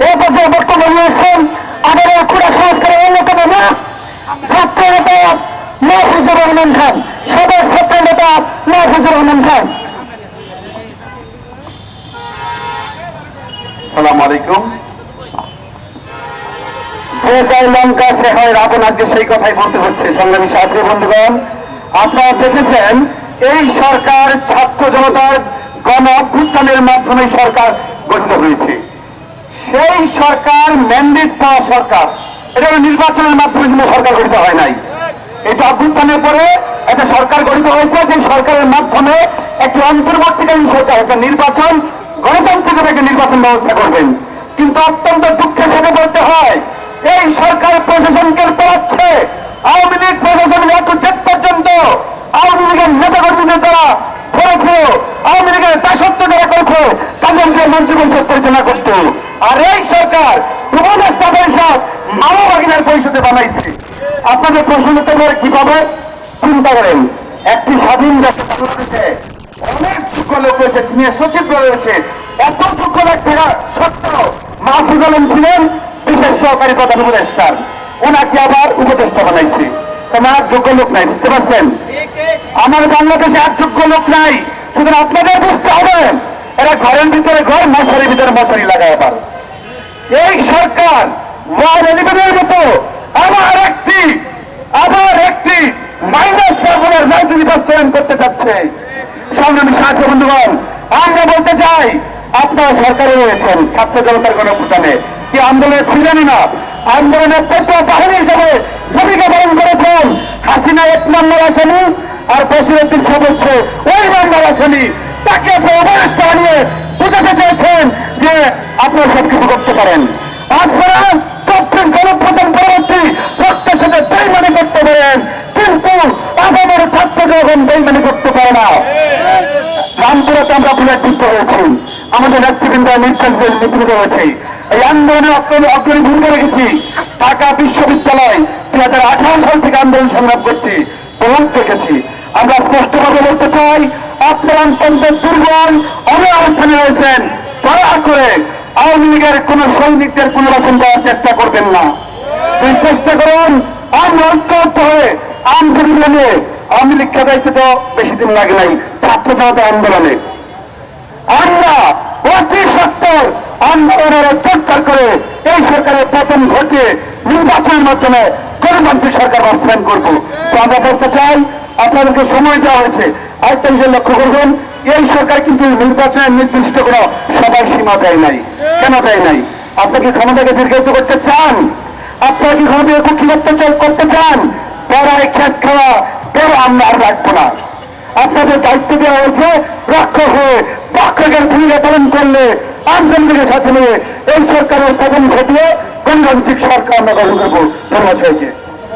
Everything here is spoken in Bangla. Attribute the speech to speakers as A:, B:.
A: এই পর্যায়ে বক্তব্য নিয়েছেন আমাদের ক্রীড়া সংস্কারের অন্যতম মুখ ছাত্র নেতা মাহফুজুর রহমান খান, সদর ছাত্র নেতা মাহফুজুর রহমান খান।
B: আসসালামু আলাইকুম। যে যায় লঙ্কা সে হয় রাবণ, আজকে সেই কথাই বলতে হচ্ছে। সংগ্রামী সাথী বন্ধুগণ, আপনারা দেখেছেন এই সরকার ছাত্র জনতার গণ অভ্যুত্থানের মাধ্যমে সরকার গঠিত হয়েছে। সেই সরকার ম্যান্ডেট পাওয়া সরকার, এটা নির্বাচনের মাধ্যমে কিন্তু সরকার গঠিত হয় নাই। এটা অভ্যুত্থানের পরে একটা সরকার গঠিত হয়েছে, যে সরকারের মাধ্যমে একটি অন্তর্বর্তীকালীন সরকার একটা নির্বাচন, গণতান্ত্রিক একটা নির্বাচন ব্যবস্থা করবেন। কিন্তু অত্যন্ত দুঃখের সাথে বলতে হয় এই সরকার প্রশাসনকে পড়াচ্ছে। আওয়ামী লীগ প্রশাসন জেট পর্যন্ত আওয়ামী লীগের নেতাকর্মীদের দ্বারা করেছে, আওয়ামী লীগের দাসত্ব যারা করেছে তাদেরকে মন্ত্রী পরিষদ পরিচালনা করত। আর এই সরকার উপদেষ্টা পরিষদ মানবাধিকার পরিষদে বানাইছে। আপনাদের প্রশ্ন করে কিভাবে চিন্তা করেন, একটি স্বাধীন দেশে বাংলাদেশে অনেক যোগ্য লোক রয়েছে, সিনিয়র সচিব রয়েছে, এত যোগ্য লোক থাকা সত্ত্বেও মাহফুজ আলম ছিলেন বিশেষ সহকারী প্রধান উপদেষ্টা, ওনাকে আবার উপদেষ্টা বানাইছে। তোমার যোগ্য লোক নাই, বুঝতে পারছেন? আমার বাংলাদেশে আর যোগ্য লোক নাই। সুতরাং আপনাদের বুঝতে হবে এরা ঘরের ভিতরে ঘর, মশারির ভিতরে মশারি লাগায়। আবার এই সরকার মতো আবার একটি মাইনাস ফর্মুলার রাজনীতি বাস্তবায়ন করতে চাচ্ছে। সংগ্রামী সাথী বন্ধুগণ, আমরা বলতে চাই আপনারা সরকারে রয়েছেন, ছাত্র জনতার গণঅভ্যুত্থানে কি আন্দোলনে ছিলেন না? আন্দোলনের প্রত্যেক বাহিনী হিসেবে ভূমিকা পালন করেছেন। হাসিনা 1 নম্বর আসামি আর বশিরউদ্দিন সদস্য ওই নম্বর আসামি। তাকে অবস্থা নিয়ে বোঝাতে চেয়েছেন যে আপনারা সবকিছু করতে পারেন। আপনারা চব্বিশ গণঅভ্যুত্থান পরবর্তী রক্তের সাথে বেইমানি করতে পারেন, কিন্তু আমাদের ছাত্র যখন বেইমানি করতে পারে না। রামপুরাতে আমরা পুনরাবৃত্ত হয়েছি, আমাদের নেতৃবৃন্দ নির্বাচিত হয়েছে। এই আন্দোলনে অগ্রণী ভূমিকা রেখেছি। ঢাকা বিশ্ববিদ্যালয় 2018 সাল থেকে আন্দোলন সংগ্রাম করছি, প্রমাণ দেখেছি। আমরা স্পষ্টভাবে বলতে চাই আপনারা অত্যন্ত দুর্বল অবস্থানে রয়েছেন। দয়া করে আওয়ামী লীগের কোন সৈনিকদের পুনর্বাসন দেওয়ার চেষ্টা করবেন না। চেষ্টা করুন আমরা ঐক্যবদ্ধ হয়ে আন্দোলনে, আওয়ামী লীগকে দায়িত্ব তো বেশি দিন লাগে নাই, ছাত্র জনতা আন্দোলনে আমরা অতি সত্তর আন্দোলনের প্রত্যাহার করে এই সরকারের পতন ঘটিয়ে নির্বাচনের মাধ্যমে গণতান্ত্রিক সরকার বাস্তবায়ন করবো। তো আমরা বলতে চাই আপনাদেরকে সময় দেওয়া হয়েছে, আরেকটা বিষয় লক্ষ্য করবেন, এই সরকার কিন্তু নির্বাচনের নির্দিষ্ট কোনো সবার সীমা দেয় নাই। কেন দেয় নাই? আপনাকে ক্ষমতাকে দীর্ঘায়িত করতে চান? আপনারা কি ক্ষমতাকে কুক্ষিগত করতে চান? পড়ায় খ্যাত খাওয়া পরে আমরা আর রাখবো না। আপনাদের দায়িত্ব দেওয়া হয়েছে রক্ষক হয়ে, রক্ষকের ভূমিকা পালন করলে আন্দোলনের সাথে নিয়ে এই সরকারের পতন ঘটিয়ে গণতান্ত্রিক সরকার আমরা গঠন করবো। ধন্যবাদ সবাইকে।